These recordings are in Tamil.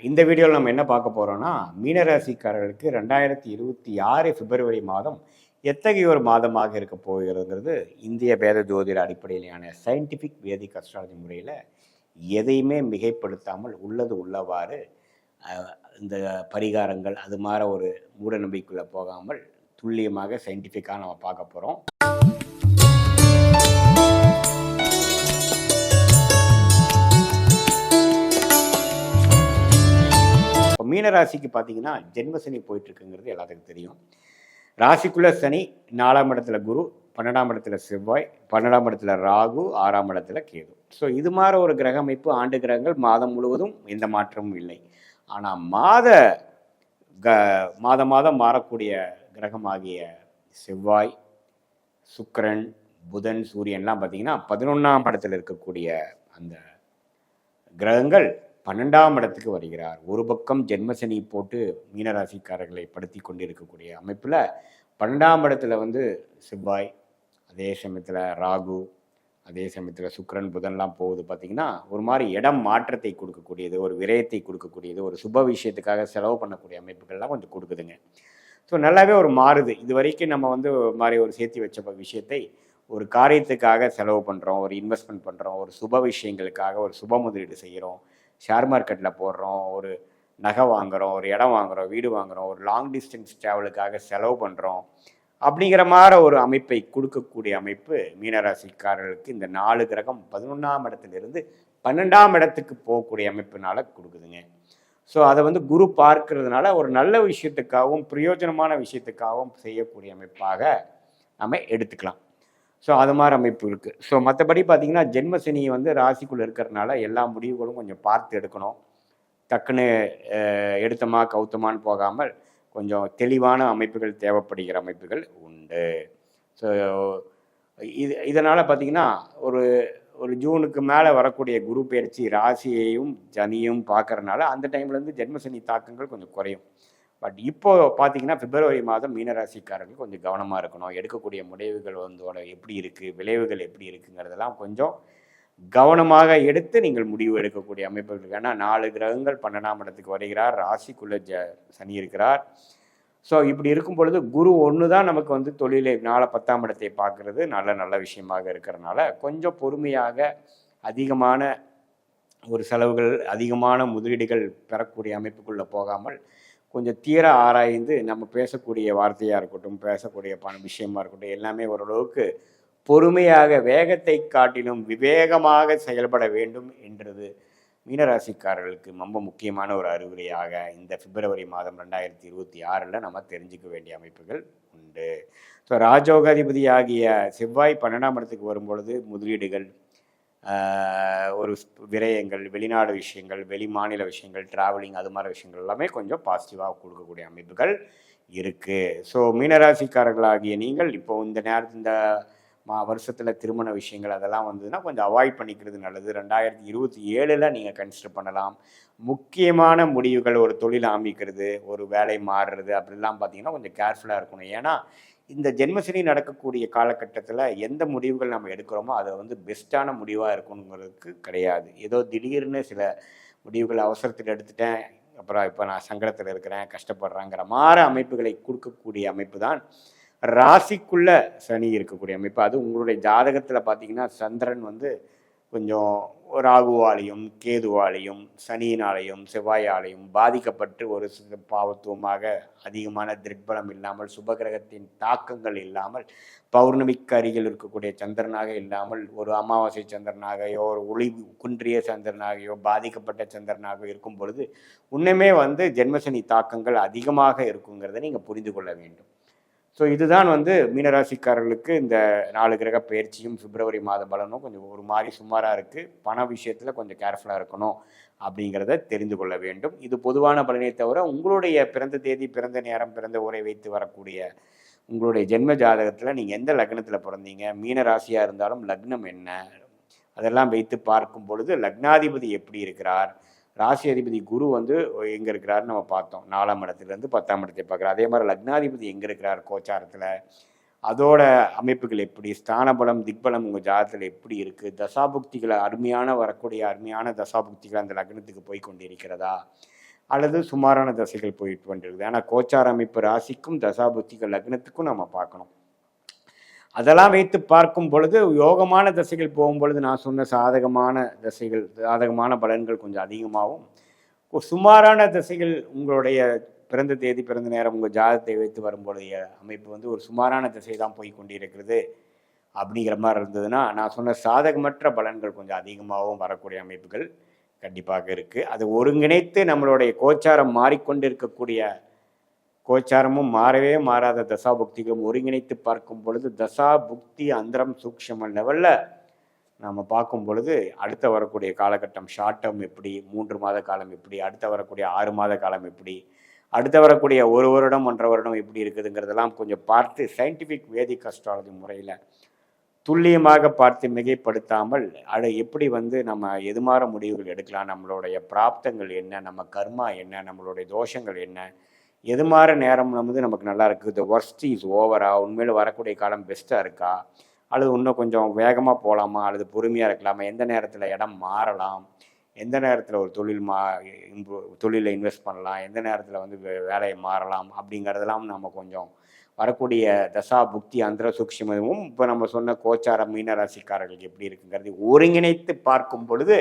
இந்த வீடியோவில் நம்ம என்ன பார்க்க போகிறோம்னா, மீனராசிக்காரர்களுக்கு 2026 பிப்ரவரி மாதம் எத்தகைய ஒரு மாதமாக இருக்க போகிறதுங்கிறது இந்திய வேத ஜோதிட அடிப்படையிலான சயின்டிஃபிக் வேதிக் அஸ்ட்ராலஜி முறையில் எதையுமே மிகைப்படுத்தாமல் உள்ளது உள்ளவாறு இந்த பரிகாரங்கள் அது மாதிரி ஒரு மூட நம்பிக்கைக்குள்ளே போகாமல் துல்லியமாக சயின்டிஃபிக்காக நம்ம பார்க்க போகிறோம். இப்போ மீனராசிக்கு பார்த்தீங்கன்னா ஜென்மசனி போயிட்டுருக்குங்கிறது எல்லாத்துக்கும் தெரியும். ராசிக்குள்ள சனி, 4ஆம் இடத்துல குரு, 12ஆம் இடத்துல செவ்வாய், 12ஆம் இடத்துல ராகு, 6ஆம் இடத்துல கேது. ஸோ இது மாதிரி ஒரு கிரக அமைப்பு ஆண்டு கிரகங்கள் மாதம் முழுவதும் எந்த மாற்றமும் இல்லை. ஆனால் மாதம் மாறக்கூடிய கிரகமாகிய செவ்வாய், சுக்கிரன், புதன், சூரியன்லாம் பார்த்தீங்கன்னா 11ஆம் இடத்துல இருக்கக்கூடிய அந்த கிரகங்கள் 12ஆம் இடத்துக்கு வருகிறார். ஒரு பக்கம் ஜென்மசனி போட்டு மீனராசிக்காரர்களை படுத்தி கொண்டிருக்கக்கூடிய அமைப்பில் 12ஆம் இடத்துல செவ்வாய், அதே சமயத்தில் ராகு, அதே சமயத்தில் சுக்கிரன், புதன்லாம் போகுது. பார்த்திங்கன்னா ஒரு மாதிரி இடம் மாற்றத்தை கொடுக்கக்கூடியது, ஒரு விரயத்தை கொடுக்கக்கூடியது, ஒரு சுப விஷயத்துக்காக செலவு பண்ணக்கூடிய அமைப்புகள்லாம் கொஞ்சம் கொடுக்குதுங்க. ஸோ நல்லாவே ஒரு மாறுது. இது வரைக்கும் நம்ம மாதிரி ஒரு சேர்த்து வச்ச விஷயத்தை ஒரு காரியத்துக்காக செலவு பண்ணுறோம், ஒரு இன்வெஸ்ட்மெண்ட் பண்ணுறோம், ஒரு சுப விஷயங்களுக்காக ஒரு சுப முதலீடு செய்கிறோம், ஷேர் மார்க்கெட்டில் போடுறோம், ஒரு நகை வாங்குகிறோம், ஒரு இடம் வாங்குகிறோம், வீடு வாங்குகிறோம், ஒரு லாங் டிஸ்டன்ஸ் ட்ராவலுக்காக செலவு பண்ணுறோம். அப்படிங்கிற மாதிரி ஒரு அமைப்பை கொடுக்கக்கூடிய அமைப்பு மீனராசிக்காரர்களுக்கு இந்த 4 கிரகம் 11ஆம் இடத்துலேருந்து 12ஆம் இடத்துக்கு போகக்கூடிய அமைப்புனால கொடுக்குதுங்க. ஸோ அதை குரு பார்க்கறதுனால ஒரு நல்ல விஷயத்துக்காகவும் பிரயோஜனமான விஷயத்துக்காகவும் செய்யக்கூடிய அமைப்பாக நம்ம எடுத்துக்கலாம். ஸோ அது மாதிரி அமைப்பு இருக்குது. ஸோ மற்றபடி பார்த்திங்கன்னா ஜென்மசனி ராசிக்குள்ளே இருக்கிறதுனால எல்லா முடிவுகளும் கொஞ்சம் பார்த்து எடுக்கணும். டக்குன்னு எடுத்தமா கவுத்தமான்னு போகாமல் கொஞ்சம் தெளிவான அமைப்புகள் தேவைப்படுகிற அமைப்புகள் உண்டு. ஸோ இதனால் பார்த்திங்கன்னா ஒரு ஜூனுக்கு மேலே வரக்கூடிய குரு பயிற்சி ராசியையும் சனியும் பார்க்கறதுனால அந்த டைம்லேருந்து ஜென்மசனி தாக்கங்கள் கொஞ்சம் குறையும். பட் இப்போ பார்த்தீங்கன்னா பிப்ரவரி மாதம் மீனராசிக்காரர்கள் கொஞ்சம் கவனமாக இருக்கணும். எடுக்கக்கூடிய முடிவுகள் எப்படி இருக்குது, விளைவுகள் எப்படி இருக்குங்கிறதெல்லாம் கொஞ்சம் கவனமாக எடுத்து நீங்கள் முடிவு எடுக்கக்கூடிய அமைப்புகள். ஏன்னா 4 கிரகங்கள் 12ஆம் இடத்துக்கு வருகிறார், ராசிக்குள்ளே சனி இருக்கிறார். ஸோ இப்படி இருக்கும் பொழுது குரு ஒன்று தான் நமக்கு தொழிலை 10ஆம் இடத்தை பார்க்குறது நல்ல விஷயமாக இருக்கிறதுனால கொஞ்சம் பொறுமையாக அதிகமான ஒரு செலவுகள், அதிகமான முதலீடுகள் பெறக்கூடிய அமைப்புக்குள்ளே போகாமல் கொஞ்சம் தீர ஆராய்ந்து நம்ம பேசக்கூடிய வார்த்தையாக இருக்கட்டும், பேசக்கூடிய விஷயமாக இருக்கட்டும், எல்லாமே ஓரளவுக்கு பொறுமையாக வேகத்தை காட்டிலும் விவேகமாக செயல்பட வேண்டும் என்றது மீனராசிக்காரர்களுக்கு ரொம்ப முக்கியமான ஒரு அறிவுரையாக இந்த பிப்ரவரி மாதம் 2026 நம்ம தெரிஞ்சுக்க வேண்டிய அமைப்புகள் உண்டு. ஸோ ராஜோகாதிபதி ஆகிய செவ்வாய் 12ஆம் இடத்துக்கு வரும்பொழுது முதலீடுகள், ஒரு விரயங்கள், வெளிநாடு விஷயங்கள், வெளி மாநில விஷயங்கள், ட்ராவலிங், அது மாதிரி விஷயங்கள் எல்லாமே கொஞ்சம் பாசிட்டிவாக கொடுக்கக்கூடிய அமைப்புகள் இருக்குது. ஸோ மீனராசிக்காரர்களாகிய நீங்கள் இப்போ இந்த வருஷத்தில் திருமண விஷயங்கள் அதெல்லாம் கொஞ்சம் அவாய்ட் பண்ணிக்கிறது நல்லது. 2027 நீங்கள் கன்சிடர் பண்ணலாம். முக்கியமான முடிவுகள், ஒரு தொழில் ஆரம்பிக்கிறது, ஒரு வேலை மாறுறது அப்படிலாம் பார்த்தீங்கன்னா கொஞ்சம் கேர்ஃபுல்லாக இருக்கணும். ஏன்னா இந்த ஜென்மசனி நடக்கக்கூடிய காலகட்டத்தில் எந்த முடிவுகள் நம்ம எடுக்கிறோமோ அதை பெஸ்ட்டான முடிவாக இருக்கணுங்கிறதுக்கு கிடையாது. ஏதோ திடீர்னு சில முடிவுகள் அவசரத்தில் எடுத்துட்டேன், அப்புறம் இப்போ நான் சங்கடத்தில் இருக்கிறேன், கஷ்டப்படுறேங்கிற மாதிரி அமைப்புகளை கொடுக்கக்கூடிய அமைப்பு தான் ராசிக்குள்ள சனி இருக்கக்கூடிய அமைப்பு. அது உங்களுடைய ஜாதகத்தில் பார்த்தீங்கன்னா சந்திரன் கொஞ்சம் ராகுவாலையும் கேதுவாலையும் சனியினாலையும் செவ்வாயாலையும் பாதிக்கப்பட்டு ஒரு பாவத்துவமாக அதிகமான திக்பலம் இல்லாமல், சுபகிரகத்தின் தாக்கங்கள் இல்லாமல், பௌர்ணமிக்கு அருகில் இருக்கக்கூடிய சந்திரனாக இல்லாமல், ஒரு அமாவாசை சந்திரனாகையோ ஒரு ஒளி குன்றிய சந்திரனாகையோ பாதிக்கப்பட்ட சந்திரனாக இருக்கும் பொழுது இன்னுமே ஜென்மசனி தாக்கங்கள் அதிகமாக இருக்குங்கிறத நீங்கள் புரிந்து கொள்ள வேண்டும். ஸோ இதுதான் மீனராசிக்காரர்களுக்கு இந்த 4 கிரக பயிற்சியும் பிப்ரவரி மாத பலனும் கொஞ்சம் ஒரு மாதிரி சுமாராக இருக்குது. பண விஷயத்தில் கொஞ்சம் கேர்ஃபுல்லாக இருக்கணும் அப்படிங்கிறத தெரிந்து கொள்ள வேண்டும். இது பொதுவான பலனை தவிர உங்களுடைய பிறந்த தேதி, பிறந்த நேரம், பிறந்த ஊரை வைத்து வரக்கூடிய உங்களுடைய ஜென்ம ஜாதகத்தில் நீங்கள் எந்த லக்னத்தில் பிறந்தீங்க, மீன ராசியாக இருந்தாலும் லக்னம் என்ன, அதெல்லாம் வைத்து பார்க்கும் பொழுது லக்னாதிபதி எப்படி இருக்கிறார், ராசி அதிபதி குரு எங்கே இருக்கிறாருன்னு நம்ம பார்த்தோம். 4ஆம் இடத்துலேருந்து 10ஆம் இடத்தை பார்க்குறாரு. அதே மாதிரி லக்னாதிபதி எங்கே இருக்கிறார் கோச்சாரத்தில், அதோட அமைப்புகள் எப்படி, ஸ்தானபலம் திக்பலம் உங்கள் ஜாதகத்தில் எப்படி இருக்குது, தசாபுக்திகளை வரக்கூடிய அருமையான தசாபுக்திகள் அந்த லக்னத்துக்கு போய் கொண்டிருக்கிறதா, அல்லது சுமாரான தசைகள் போயிட்டு வந்துருக்குது. ஆனால் கோச்சார அமைப்பு ராசிக்கும் தசாபுத்திகள் லக்னத்துக்கும் நம்ம பார்க்கணும். அதெல்லாம் வைத்து பார்க்கும் பொழுது யோகமான தசைகள் போகும்பொழுது நான் சொன்ன சாதகமான தசைகள், சாதகமான பலன்கள் கொஞ்சம் அதிகமாகவும், சுமாரான தசைகள் உங்களுடைய பிறந்த தேதி பிறந்த நேரம் உங்கள் ஜாதகத்தை வைத்து வரும்பொழுதைய அமைப்பு வந்து ஒரு சுமாரான திசை தான் போய் கொண்டிருக்கிறது அப்படிங்கிற மாதிரி இருந்ததுன்னா, நான் சொன்ன சாதகமற்ற பலன்கள் கொஞ்சம் அதிகமாகவும் வரக்கூடிய அமைப்புகள் கண்டிப்பாக இருக்குது. அது ஒருங்கிணைத்து நம்மளுடைய கோச்சாரம் மாறிக்கொண்டு இருக்கக்கூடிய கோச்சாரமும் மாறவே மாறாத தசா புக்திகளும் ஒருங்கிணைத்து பார்க்கும் பொழுது தசா புக்தி அந்தரம் சூக்ஷம லெவலில் நாம் பார்க்கும் பொழுது அடுத்த வரக்கூடிய காலகட்டம் ஷார்ட் டேர்ம் எப்படி, 3 மாத காலம் எப்படி, அடுத்த வரக்கூடிய 6 மாத காலம் எப்படி, அடுத்த வரக்கூடிய 1 வருடம் 1.5 வருடம் எப்படி இருக்குதுங்கிறதெல்லாம் கொஞ்சம் பார்த்து சயின்டிஃபிக் வேதிக் அஸ்ட்ராலஜி முறையில் துல்லியமாக பார்த்து மிகைப்படுத்தாமல் எப்படி வந்து நம்ம எதுமாற முடிவுகள் எடுக்கலாம், நம்மளுடைய பிராப்தங்கள் என்ன, நம்ம கர்மா என்ன, நம்மளுடைய தோஷங்கள் என்ன, எதுமாற நேரம் வந்து நமக்கு நல்லா இருக்குது, த ஒர்ஸ்ட் இஸ் ஓவரா, உண்மையில் வரக்கூடிய காலம் பெஸ்ட்டாக இருக்கா, அல்லது இன்னும் கொஞ்சம் வேகமாக போகலாமா, அல்லது பொறுமையாக இருக்கலாமா, எந்த நேரத்தில் இடம் மாறலாம், எந்த நேரத்தில் ஒரு தொழிலில் இன்வெஸ்ட் பண்ணலாம், எந்த நேரத்தில் வந்து வேலையை மாறலாம் அப்படிங்கிறதெல்லாம் நம்ம கொஞ்சம் வரக்கூடிய தசா புக்தி அந்தர சூக்ஷ்மமும் இப்போ நம்ம சொன்ன கோச்சார மீன ராசிக்காரர்களுக்கு எப்படி இருக்குங்கிறது ஒருங்கிணைத்து பார்க்கும் பொழுது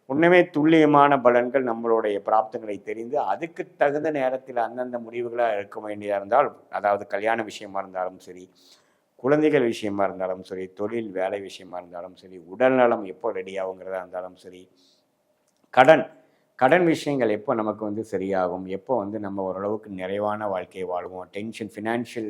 உண்மையே துல்லியமான பலன்கள் நம்மளுடைய பிராப்தங்களை தெரிந்து அதுக்கு தகுந்த நேரத்தில் அந்தந்த முடிவுகளாக இருக்க வேண்டியதாக இருந்தால், அதாவது கல்யாண விஷயமா இருந்தாலும் சரி, குழந்தைகள் விஷயமா இருந்தாலும் சரி, தொழில் வேலை விஷயமா இருந்தாலும் சரி, உடல் நலம் எப்போ ரெடி ஆகுங்கிறதா இருந்தாலும் சரி, கடன் விஷயங்கள் எப்போ நமக்கு வந்து சரியாகும், எப்போ வந்து நம்ம ஓரளவுக்கு நிறைவான வாழ்க்கையை வாழ்வோம், டென்ஷன் ஃபினான்ஷியல்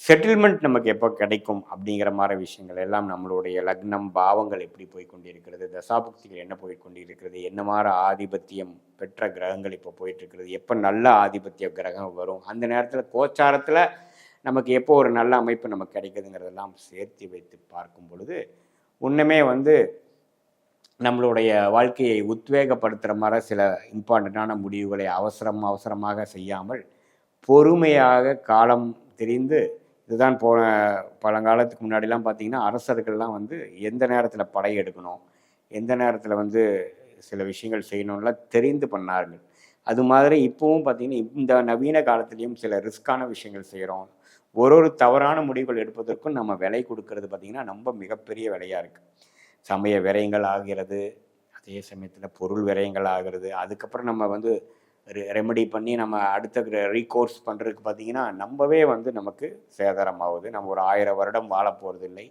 செட்டில்மெண்ட் நமக்கு எப்போ கிடைக்கும் அப்படிங்கிற மாதிரி விஷயங்கள் எல்லாம் நம்மளுடைய லக்னம் பாவங்கள் எப்படி போய் கொண்டிருக்கிறது, தசாபுக்திகள் என்ன போய் கொண்டிருக்கிறது, என்ன மாதிரி ஆதிபத்தியம் பெற்ற கிரகங்கள் இப்போ போயிட்டுருக்கிறது, எப்போ நல்ல ஆதிபத்திய கிரகம் வரும், அந்த நேரத்தில் கோச்சாரத்தில் நமக்கு எப்போ ஒரு நல்ல அமைப்பு நமக்கு கிடைக்குதுங்கிறதெல்லாம் சேர்த்து வைத்து பார்க்கும் பொழுது ஒன்றுமே வந்து நம்மளுடைய வாழ்க்கையை உத்வேகப்படுத்துகிற மாதிரி சில இம்பார்ட்டண்ட்டான முடிவுகளை அவசரமாக செய்யாமல் பொறுமையாக காலம் தெரிந்து, இதுதான் பழங்காலத்துக்கு முன்னாடிலாம் பார்த்திங்கன்னா அரசர்கள்லாம் வந்து எந்த நேரத்தில் படை எடுக்கணும், எந்த நேரத்தில் வந்து சில விஷயங்கள் செய்யணும்லாம் தெரிந்து பண்ணார்கள். அது மாதிரி இப்போவும் பார்த்திங்கன்னா இந்த நவீன காலத்துலேயும் சில ரிஸ்க்கான விஷயங்கள் செய்கிறோம். ஒரு தவறான முடிவுகள் எடுப்பதற்கும் நம்ம விலை கொடுக்கறது பார்த்திங்கன்னா ரொம்ப மிகப்பெரிய விலையாக இருக்குது. சமய விரயங்கள் ஆகிறது, அதே சமயத்தில் பொருள் விரயங்கள் ஆகிறது. அதுக்கப்புறம் நம்ம வந்து ரெமெடி பண்ணி நம்ம அடுத்த ரீகோர்ஸ் பண்ணுறதுக்கு பார்த்திங்கன்னா நம்மவே வந்து நமக்கு சேதாரமாகுது. நம்ம ஒரு 1000 வருடம் வாழ போகிறது இல்லை.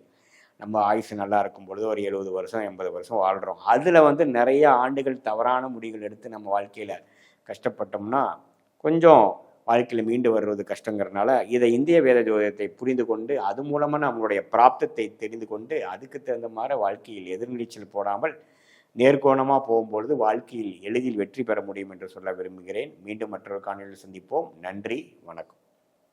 நம்ம ஆயுசு நல்லா இருக்கும் பொழுது ஒரு 70 வருஷம் 80 வருஷம் வாழ்கிறோம். அதில் வந்து நிறைய ஆண்டுகள் தவறான முடிவுகள் எடுத்து நம்ம வாழ்க்கையில் கஷ்டப்பட்டோம்னா கொஞ்சம் வாழ்க்கையில் மீண்டு வர்றது கஷ்டங்கிறதுனால இதை இந்திய வேத ஜோதிடத்தை புரிந்து கொண்டு அது மூலமாக நம்மளுடைய பிராப்தத்தை தெரிந்து கொண்டு அதுக்கு தகுந்த மாதிரி வாழ்க்கையில் எதிர்நீச்சல் போடாமல் நேர்கோணமாக போகும்பொழுது வாழ்க்கையில் எளிதில் வெற்றி பெற முடியும் என்று சொல்ல விரும்புகிறேன். மீண்டும் மற்றொரு காணொளியில் சந்திப்போம். நன்றி, வணக்கம்.